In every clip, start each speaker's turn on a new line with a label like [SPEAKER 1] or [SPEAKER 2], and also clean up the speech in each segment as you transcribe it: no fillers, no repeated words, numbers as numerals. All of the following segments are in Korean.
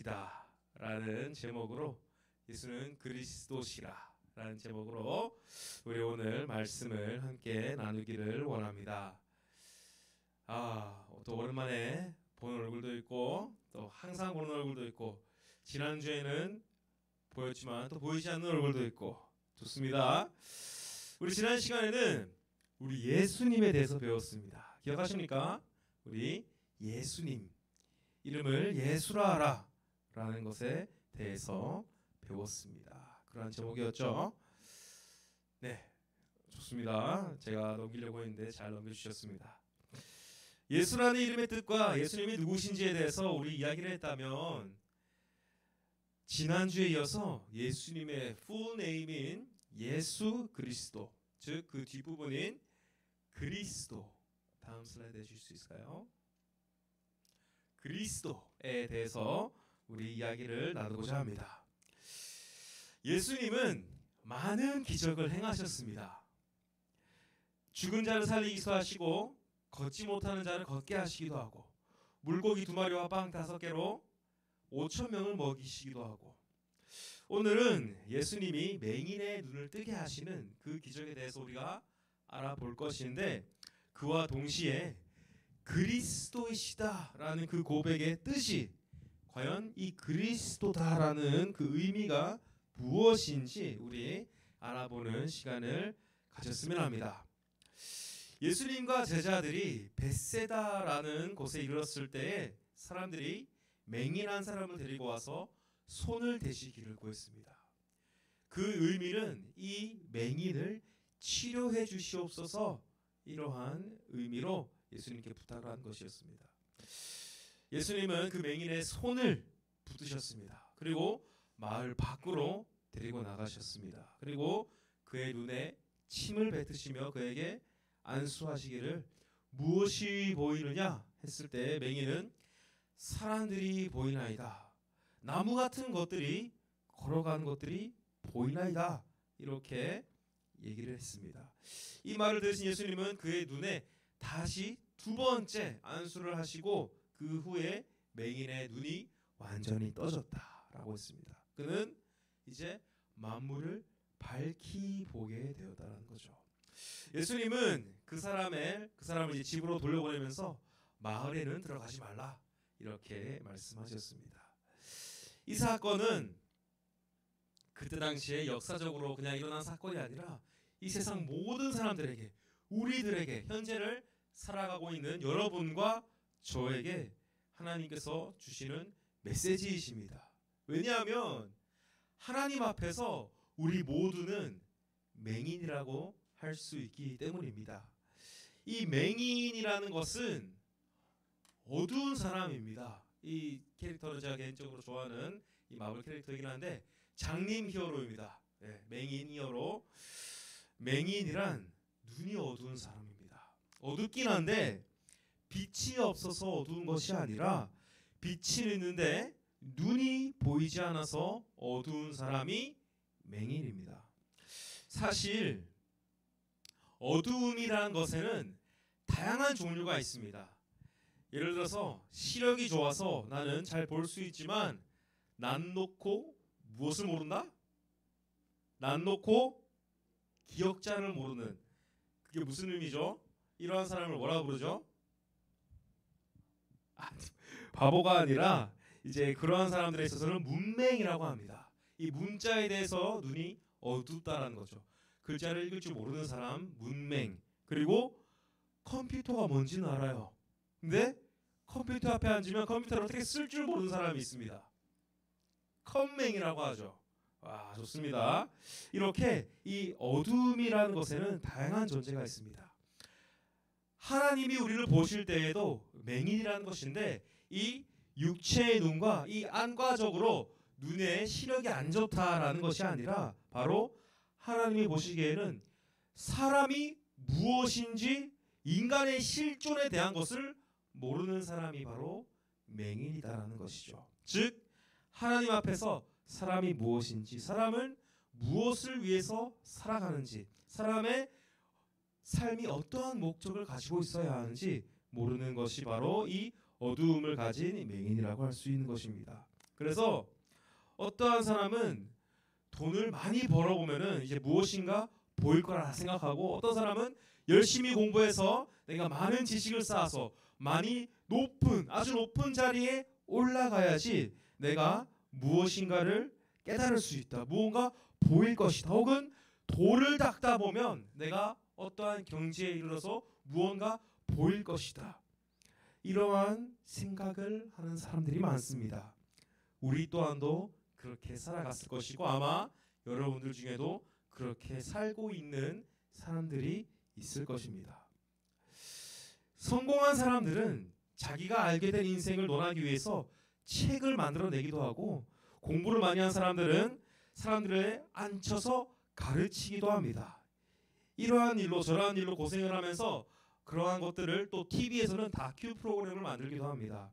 [SPEAKER 1] 그리스도시다 라는 제목으로, 예수는 그리스도시라 라는 제목으로 우리 오늘 말씀을 함께 나누기를 원합니다. 또 오랜만에 보는 얼굴도 있고 또 항상 보는 얼굴도 있고, 지난주에는 보였지만 또 보이지 않는 얼굴도 있고 좋습니다. 우리 지난 시간에는 우리 예수님에 대해서 배웠습니다. 기억하십니까? 우리 예수님, 이름을 예수라 하라 라는 것에 대해서 배웠습니다. 그러한 제목이었죠. 네, 좋습니다. 제가 넘기려고 했는데 잘 넘겨주셨습니다. 예수라는 이름의 뜻과 예수님이 누구신지에 대해서 우리 이야기를 했다면, 지난주에 이어서 예수님의 full name인 예수 그리스도, 즉 그 뒷부분인 그리스도, 다음 슬라이드 해주실 수 있을까요? 그리스도에 대해서 우리 이야기를 나누고자 합니다. 예수님은 많은 기적을 행하셨습니다. 죽은 자를 살리기도 하시고, 걷지 못하는 자를 걷게 하시기도 하고, 물고기 2마리와 빵 5개로 5,000명을 먹이시기도 하고, 오늘은 예수님이 맹인의 눈을 뜨게 하시는 그 기적에 대해서 우리가 알아볼 것인데, 그와 동시에 그리스도이시다라는 그 고백의 뜻이 과연 이 그리스도다라는 그 의미가 무엇인지 우리 알아보는 시간을 가졌으면 합니다. 예수님과 제자들이 벳세다라는 곳에 이르렀을 때에 사람들이 맹인한 사람을 데리고 와서 손을 대시기를 구했습니다. 그 의미는 이 맹인을 치료해 주시옵소서, 이러한 의미로 예수님께 부탁을 한 것이었습니다. 예수님은 그 맹인의 손을 붙드셨습니다. 그리고 마을 밖으로 데리고 나가셨습니다. 그리고 그의 눈에 침을 뱉으시며 그에게 안수하시기를, 무엇이 보이느냐 했을 때 맹인은 사람들이 보이나이다, 나무 같은 것들이 걸어가는 것들이 보이나이다, 이렇게 얘기를 했습니다. 이 말을 들으신 예수님은 그의 눈에 다시 2번째 안수를 하시고, 그 후에 맹인의 눈이 완전히 떠졌다라고 했습니다. 그는 이제 만물을 밝히 보게 되었다는 거죠. 예수님은 그 사람을 이제 집으로 돌려보내면서 마을에는 들어가지 말라, 이렇게 말씀하셨습니다. 이 사건은 그때 당시에 역사적으로 그냥 일어난 사건이 아니라 이 세상 모든 사람들에게, 우리들에게, 현재를 살아가고 있는 여러분과 저에게 하나님께서 주시는 메시지이십니다. 왜냐하면 하나님 앞에서 우리 모두는 맹인이라고 할 수 있기 때문입니다. 이 맹인이라는 것은 어두운 사람입니다. 이 캐릭터는 제가 개인적으로 좋아하는 이 마블 캐릭터이긴 한데 장님 히어로입니다. 네, 맹인 히어로. 맹인이란 눈이 어두운 사람입니다. 어둡긴 한데 빛이 없어서 어두운 것이 아니라 빛이 있는데 눈이 보이지 않아서 어두운 사람이 맹인입니다. 사실 어두움이라는 것에는 다양한 종류가 있습니다. 예를 들어서 시력이 좋아서 나는 잘 볼 수 있지만 난 놓고 무엇을 모른다? 난 놓고 기억자를 모르는, 그게 무슨 의미죠? 이러한 사람을 뭐라고 부르죠? 바보가 아니라 이제 그러한 사람들에 있어서는 문맹이라고 합니다. 이 문자에 대해서 눈이 어둡다라는 거죠. 글자를 읽을 줄 모르는 사람, 문맹. 그리고 컴퓨터가 뭔지는 알아요. 근데 컴퓨터 앞에 앉으면 컴퓨터를 어떻게 쓸 줄 모르는 사람이 있습니다. 컴맹이라고 하죠. 와, 좋습니다. 이렇게 이 어둠이라는 것에는 다양한 존재가 있습니다. 하나님이 우리를 보실 때에도 맹인이라는 것인데, 이 육체의 눈과 이 안과적으로 눈에 시력이 안 좋다라는 것이 아니라 바로 하나님이 보시기에는 사람이 무엇인지, 인간의 실존에 대한 것을 모르는 사람이 바로 맹인이다라는 것이죠. 즉 하나님 앞에서 사람이 무엇인지, 사람은 무엇을 위해서 살아가는지, 사람의 삶이 어떠한 목적을 가지고 있어야 하는지 모르는 것이 바로 이 어두움을 가진 맹인이라고 할 수 있는 것입니다. 그래서 어떠한 사람은 돈을 많이 벌어보면은 이제 무엇인가 보일 거라 생각하고, 어떤 사람은 열심히 공부해서 내가 많은 지식을 쌓아서 많이 아주 높은 자리에 올라가야지 내가 무엇인가를 깨달을 수 있다, 무언가 보일 것이다, 혹은 돌을 닦다 보면 내가 어떠한 경지에 이르러서 무언가 보일 것이다, 이러한 생각을 하는 사람들이 많습니다. 우리 또한도 그렇게 살아갔을 것이고, 아마 여러분들 중에도 그렇게 살고 있는 사람들이 있을 것입니다. 성공한 사람들은 자기가 알게 된 인생을 논하기 위해서 책을 만들어내기도 하고, 공부를 많이 한 사람들은 사람들을 앉혀서 가르치기도 합니다. 이러한 일로 저러한 일로 고생을 하면서 그러한 것들을 또 TV에서는 다큐 프로그램을 만들기도 합니다.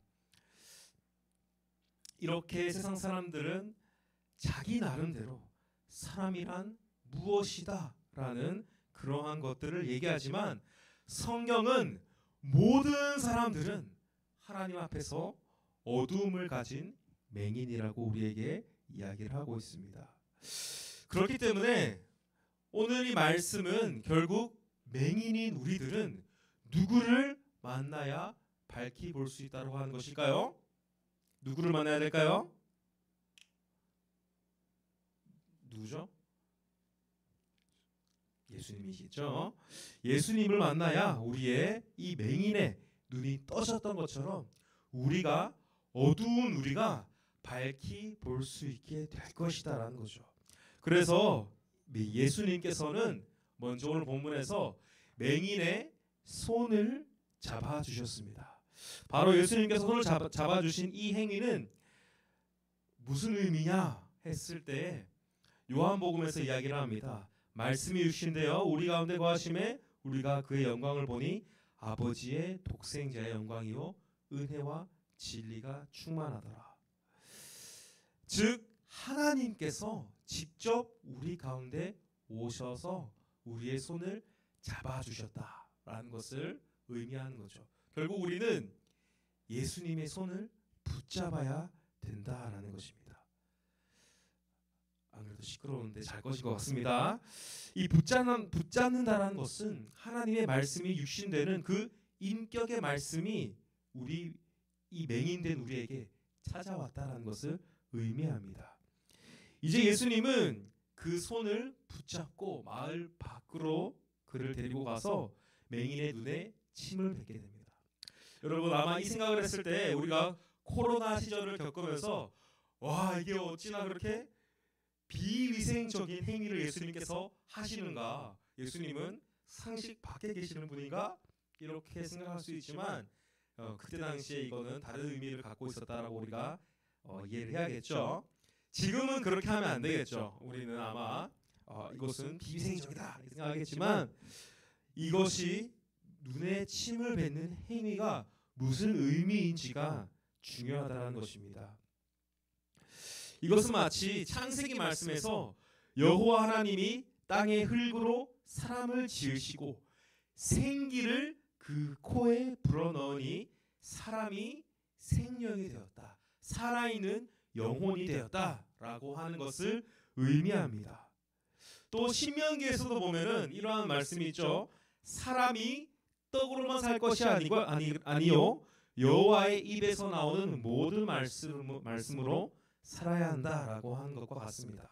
[SPEAKER 1] 이렇게 세상 사람들은 자기 나름대로 사람이란 무엇이다 라는 그러한 것들을 얘기하지만, 성경은 모든 사람들은 하나님 앞에서 어두움을 가진 맹인이라고 우리에게 이야기를 하고 있습니다. 그렇기 때문에 오늘 이 말씀은 결국 맹인인 우리들은 누구를 만나야 밝히 볼 수 있다고 하는 것일까요? 누구를 만나야 될까요? 누구죠? 예수님이시죠. 예수님을 만나야 우리의 이 맹인의 눈이 떠졌던 것처럼 우리가 어두운 우리가 밝히 볼 수 있게 될 것이다라는 거죠. 그래서 예수님께서는 먼저 오늘 본문에서 맹인의 손을 잡아주셨습니다. 바로 예수님께서 손을 잡아주신 이 행위는 무슨 의미냐 했을 때 요한복음에서 이야기를 합니다. 말씀이 주신대요, 우리 가운데 거하심에 우리가 그의 영광을 보니 아버지의 독생자의 영광이요 은혜와 진리가 충만하더라. 즉 하나님께서 직접 우리 가운데 오셔서 우리의 손을 잡아주셨다라는 것을 의미하는 거죠. 결국 우리는 예수님의 손을 붙잡아야 된다라는 것입니다. 안 그래도 시끄러운데 잘 꺼진 것 같습니다. 이 붙잡는다라는 것은 하나님의 말씀이 육신되는 그 인격의 말씀이 우리 이 맹인된 우리에게 찾아왔다라는 것을 의미합니다. 이제 예수님은 그 손을 붙잡고 마을 밖으로 그를 데리고 가서 맹인의 눈에 침을 뱉게 됩니다. 여러분 아마 이 생각을 했을 때 우리가 코로나 시절을 겪으면서 와 이게 어찌나 그렇게 비위생적인 행위를 예수님께서 하시는가, 예수님은 상식 밖에 계시는 분인가 이렇게 생각할 수 있지만 그때 당시에 이거는 다른 의미를 갖고 있었다라고 우리가 이해를 해야겠죠. 지금은 그렇게 하면 안 되겠죠. 우리는 아마 이것은 비위생적이다 생각하겠지만 이것이 눈에 침을 뱉는 행위가 무슨 의미인지가 중요하다는 것입니다. 이것은 마치 창세기 말씀에서 여호와 하나님이 땅의 흙으로 사람을 지으시고 생기를 그 코에 불어넣으니 사람이 생명이 되었다, 살아있는 영혼이 되었다라고 하는 것을 의미합니다. 또 신명기에서도 보면은 이러한 말씀이 있죠. 사람이 떡으로만 살 것이 아니요 여호와의 입에서 나오는 모든 말씀으로 살아야 한다라고 하는 것과 같습니다.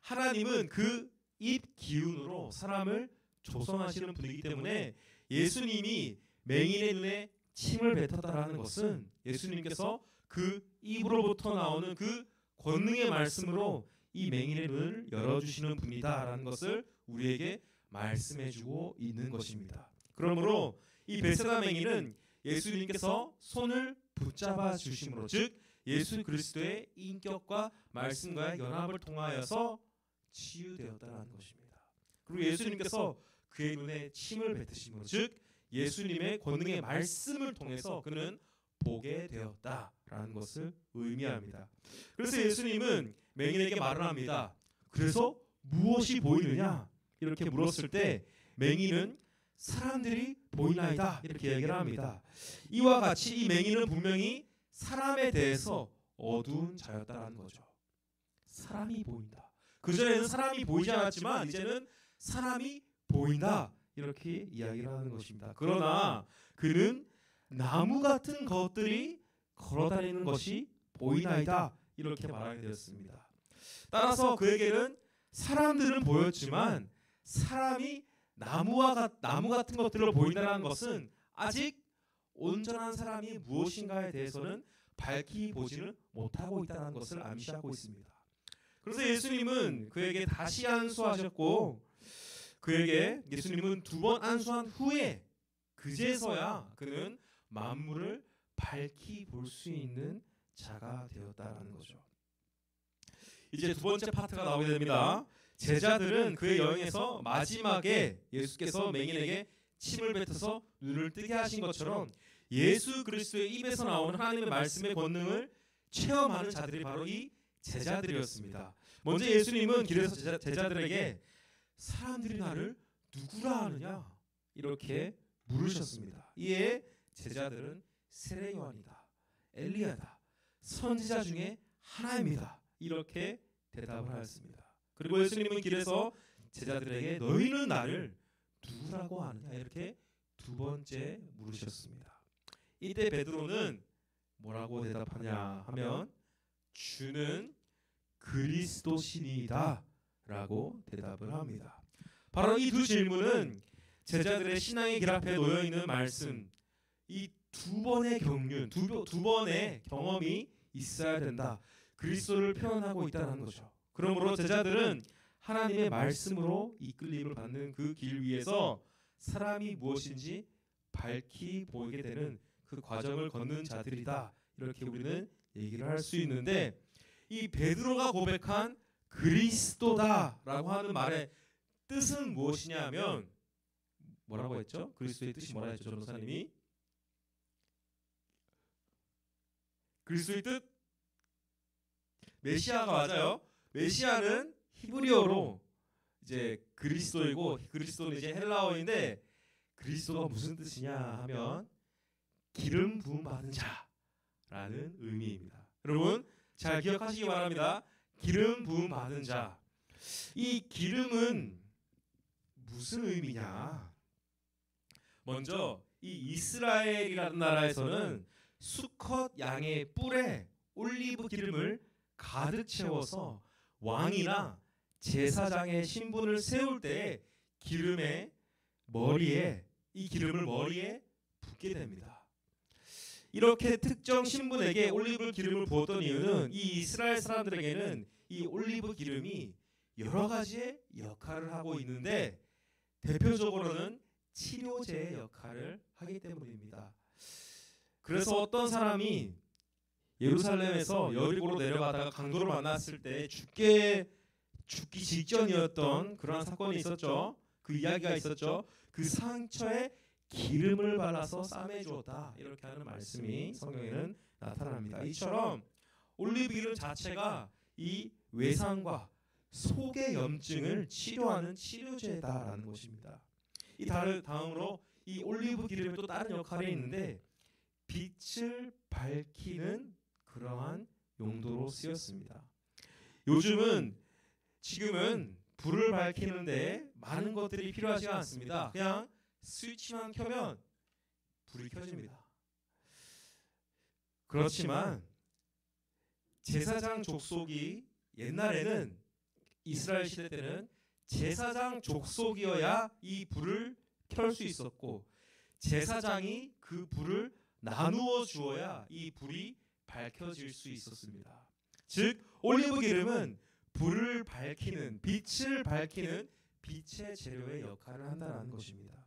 [SPEAKER 1] 하나님은 그 입 기운으로 사람을 조성하시는 분이기 때문에 예수님이 맹인의 눈에 침을 뱉었다라는 것은 예수님께서 그 입으로부터 나오는 그 권능의 말씀으로 이 맹인의 눈을 열어주시는 분이다라는 것을 우리에게 말씀해주고 있는 것입니다. 그러므로 이 베세다 맹인은 예수님께서 손을 붙잡아 주심으로, 즉 예수 그리스도의 인격과 말씀과의 연합을 통하여서 치유되었다는 것입니다. 그리고 예수님께서 그의 눈에 침을 뱉으심으로, 즉 예수님의 권능의 말씀을 통해서 그는 보게 되었다라는 것을 의미합니다. 그래서 예수님은 맹인에게 말을 합니다. 그래서 무엇이 보이느냐? 이렇게 물었을 때 맹인은 사람들이 보이나이다 이렇게 얘기를 합니다. 이와 같이 이 맹인은 분명히 사람에 대해서 어두운 자였다라는 거죠. 사람이 보인다. 그전에는 사람이 보이지 않았지만 이제는 사람이 보인다. 이렇게 이야기를 하는 것입니다. 그러나 그는 나무 같은 것들이 걸어다니는 것이 보이나이다. 이렇게 말하게 되었습니다. 따라서 그에게는 사람들은 보였지만 사람이 나무 같은 것들로 보인다는 것은 아직 온전한 사람이 무엇인가에 대해서는 밝히 보지는 못하고 있다는 것을 암시하고 있습니다. 그래서 예수님은 그에게 다시 안수하셨고 그에게 예수님은 2번 안수한 후에 그제서야 그는 만물을 밝히 볼 수 있는 자가 되었다라는 거죠. 이제 2번째 파트가 나오게 됩니다. 제자들은 그의 여행에서 마지막에 예수께서 맹인에게 침을 뱉어서 눈을 뜨게 하신 것처럼 예수 그리스도의 입에서 나오는 하나님의 말씀의 권능을 체험하는 자들이 바로 이 제자들이었습니다. 먼저 예수님은 길에서 제자들에게 사람들이 나를 누구라 하느냐 이렇게 물으셨습니다. 이에 제자들은 세례 요한이다, 엘리야다, 선지자 중에 하나입니다. 이렇게 대답을 하였습니다. 그리고 예수님은 길에서 제자들에게 너희는 나를 누구라고 하느냐 이렇게 2번째 물으셨습니다. 이때 베드로는 뭐라고 대답하냐 하면 주는 그리스도시니이다 라고 대답을 합니다. 바로 이 2 질문은 제자들의 신앙의 길 앞에 놓여있는 말씀, 이 2번의 경륜, 2번의 경험이 있어야 된다. 그리스도를 표현하고 있다는 거죠. 그러므로 제자들은 하나님의 말씀으로 이끌림을 받는 그 길 위에서 사람이 무엇인지 밝히 보이게 되는 그 과정을 걷는 자들이다. 이렇게 우리는 얘기를 할 수 있는데 이 베드로가 고백한 그리스도다라고 하는 말의 뜻은 무엇이냐 하면 뭐라고 했죠? 그리스도의 뜻이 뭐라 했죠? 전도사님이 그리스도의 뜻 메시아가 맞아요. 메시아는 히브리어로 이제 그리스도이고 그리스도는 이제 헬라어인데 그리스도가 무슨 뜻이냐 하면 기름 부음 받은 자라는 의미입니다. 여러분 잘 기억하시기 바랍니다. 기름 부음 받은 자. 이 기름은 무슨 의미냐? 먼저 이 이스라엘이라는 나라에서는 수컷 양의 뿔에 올리브 기름을 가득 채워서 왕이나 제사장의 신분을 세울 때 이 기름을 머리에 붓게 됩니다. 이렇게 특정 신분에게 올리브 기름을 부었던 이유는 이 이스라엘 사람들에게는 이 올리브 기름이 여러 가지의 역할을 하고 있는데 대표적으로는 치료제의 역할을 하기 때문입니다. 그래서 어떤 사람이 예루살렘에서 여리고로 내려가다가 강도를 만났을 때 죽기 직전이었던 그런 사건이 있었죠. 그 이야기가 있었죠. 그 상처에 기름을 발라서 싸매 주었다. 이렇게 하는 말씀이 성경에는 나타납니다. 이처럼 올리브 기름 자체가 이 외상과 속의 염증을 치료하는 치료제다라는 것입니다. 이 다음으로 이 올리브 기름에 또 다른 역할이 있는데 빛을 밝히는 그러한 용도로 쓰였습니다. 지금은 불을 밝히는데 많은 것들이 필요하지 않습니다. 그냥 스위치만 켜면 불이 켜집니다. 그렇지만 제사장 족속이 옛날에는 이스라엘 시대 때는 제사장 족속이어야 이 불을 켤 수 있었고 제사장이 그 불을 나누어 주어야 이 불이 밝혀질 수 있었습니다. 즉 올리브 기름은 불을 밝히는 빛을 밝히는 빛의 재료의 역할을 한다는 것입니다.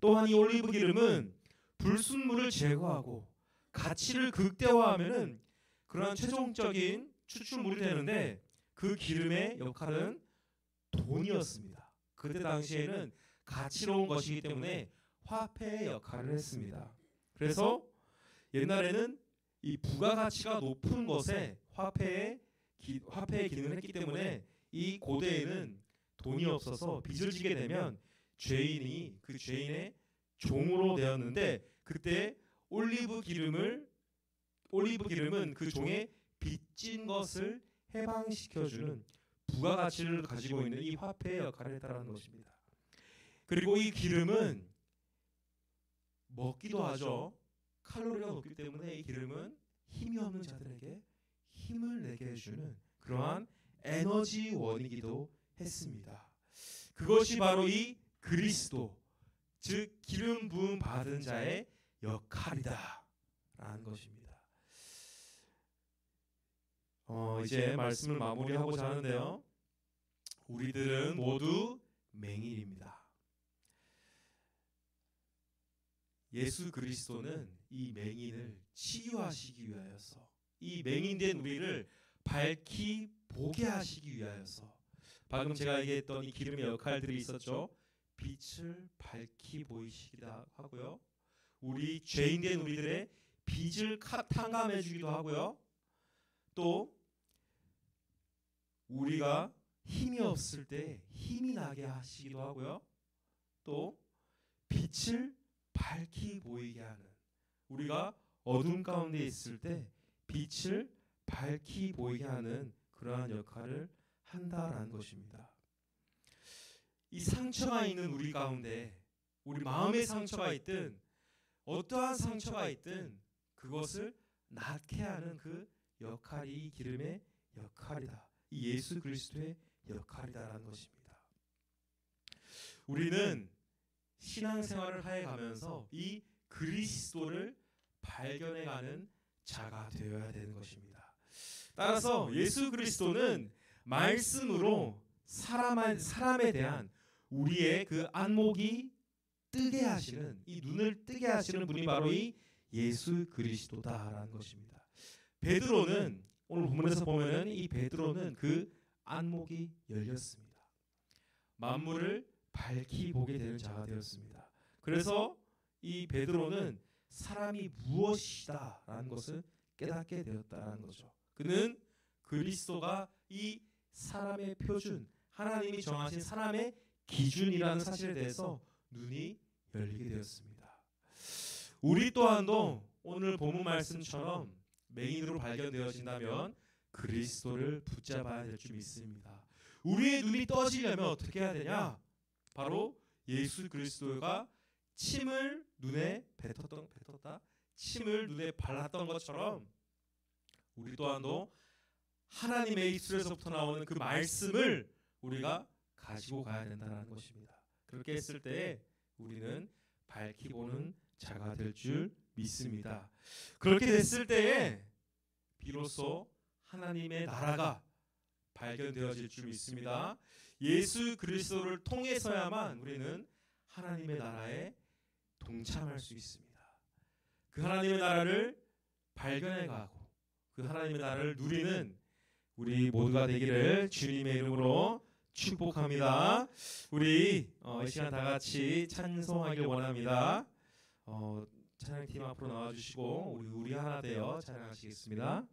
[SPEAKER 1] 또한 이 올리브 기름은 불순물을 제거하고 가치를 극대화하면은 그러한 최종적인 추출물이 되는데 그 기름의 역할은 돈이었습니다. 그때 당시에는 가치로운 것이기 때문에 화폐의 역할을 했습니다. 그래서 옛날에는 이 부가가치가 높은 것에 화폐의 기능을 했기 때문에 이 고대에는 돈이 없어서 빚을 지게 되면 죄인이 그 죄인의 종으로 되었는데 그때 올리브 기름은 그 종의 빚진 것을 해방시켜주는 부가가치를 가지고 있는 이 화폐의 역할을 했다는 것입니다. 그리고 이 기름은 먹기도 하죠. 칼로리가 높기 때문에 이 기름은 힘이 없는 자들에게 힘을 내게 해주는 그러한 에너지원이기도 했습니다. 그것이 바로 이 그리스도, 즉 기름 부음 받은 자의 역할이다 라는 것입니다. 이제 말씀을 마무리하고자 하는데요. 우리들은 모두 맹인입니다. 예수 그리스도는 이 맹인을 치유하시기 위하여서, 이 맹인된 우리를 밝히 보게 하시기 위하여서, 방금 제가 얘기했던 이 기름의 역할들이 있었죠. 빛을 밝히 보이시기도 하고요, 우리 죄인된 우리들의 빚을 탕감해 주기도 하고요, 또 우리가 힘이 없을 때 힘이 나게 하시기도 하고요, 또 빛을 밝히 보이게 하는, 우리가 어둠 가운데 있을 때 빛을 밝히 보이게 하는 그러한 역할을 한다라는 것입니다. 이 상처가 있는 우리 가운데, 우리 마음의 상처가 있든 어떠한 상처가 있든 그것을 낫게 하는 그 역할이 이 기름의 역할이다. 이 예수 그리스도의 역할이다라는 것입니다. 우리는 신앙생활을 해가면서 이 그리스도를 발견해가는 자가 되어야 되는 것입니다. 따라서 예수 그리스도는 말씀으로 사람에 대한 우리의 그 안목이 뜨게 하시는, 이 눈을 뜨게 하시는 분이 바로 이 예수 그리스도다라는 것입니다. 베드로는, 오늘 본문에서 보면은 이 베드로는 그 안목이 열렸습니다. 만물을 밝히 보게 되는 자가 되었습니다. 그래서 이 베드로는 사람이 무엇이다라는 것을 깨닫게 되었다라는 거죠. 그는 그리스도가 이 사람의 표준, 하나님이 정하신 사람의 기준이라는 사실에 대해서 눈이 열리게 되었습니다. 우리 또한도 오늘 본문 말씀처럼 맹인으로 발견되어진다면 그리스도를 붙잡아야 될 줄 믿습니다. 우리의 눈이 떠지려면 어떻게 해야 되냐? 바로 예수 그리스도가 침을 눈에 뱉었다, 침을 눈에 발랐던 것처럼 우리 또한도 하나님의 입술에서부터 나오는 그 말씀을 우리가 가지고 가야 된다는 것입니다. 그렇게 했을 때 우리는 밝히 보는 자가 될 줄 믿습니다. 그렇게 됐을 때에 비로소 하나님의 나라가 발견되어질 줄 믿습니다. 예수 그리스도를 통해서야만 우리는 하나님의 나라에 동참할 수 있습니다. 그 하나님의 나라를 발견해가고 그 하나님의 나라를 누리는 우리 모두가 되기를 주님의 이름으로 축복합니다. 우리 이 시간 다 같이 찬송하길 원합니다. 찬양팀 앞으로 나와주시고 우리 하나 되어 찬양하시겠습니다.